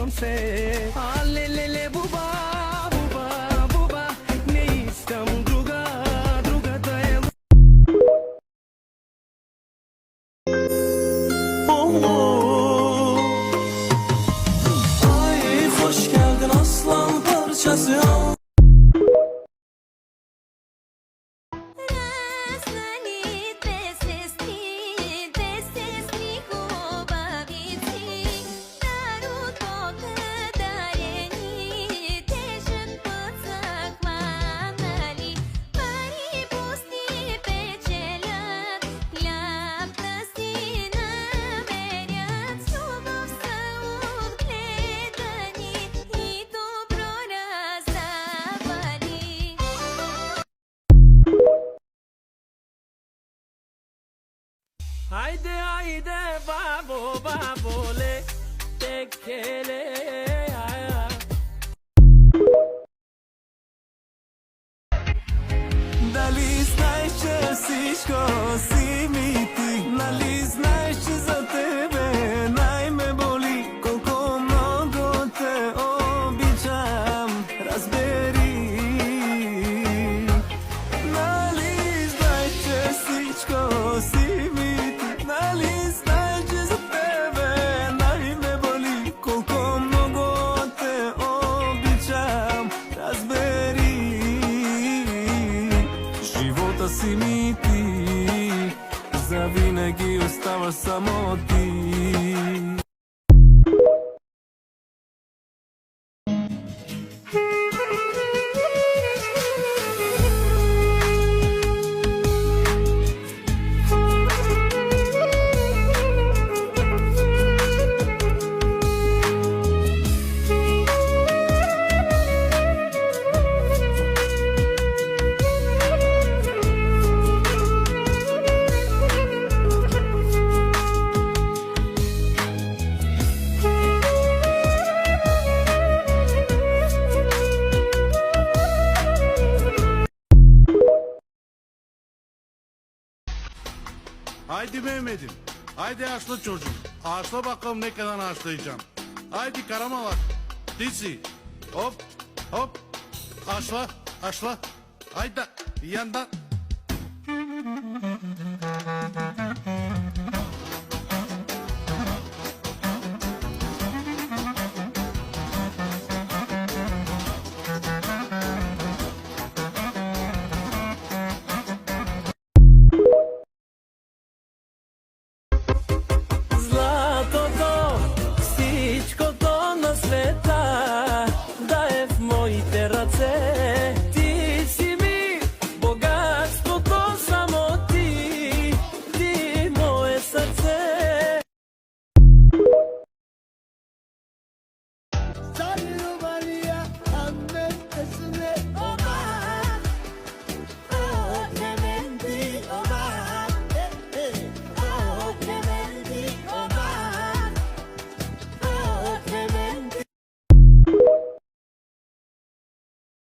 gülümse. Alelele buba buba buba, ne istem druga druga dayan. Ay hoş geldin aslan parçası. Haydi haydi babo babole tekele. Дали знаеш, че всичко си ми ти? Нали знаеш, че за тебе най-ме боли? Колко много те обичам, разбери. Нали знаеш, че всичко си ми ти? Нали знаеш, че за тебе най-ме боли? Колко много те обичам, разбери. Живота си ми ти, завинаги оставаш само ти. Haydi Mehmet'im. Haydi ağaçla çocuğum. Ağaçla bakalım ne kadar ağaçlayacaksın. Haydi karamalak. Disi. Hop hop. Ağaçla. Ağaçla. Haydi yandan.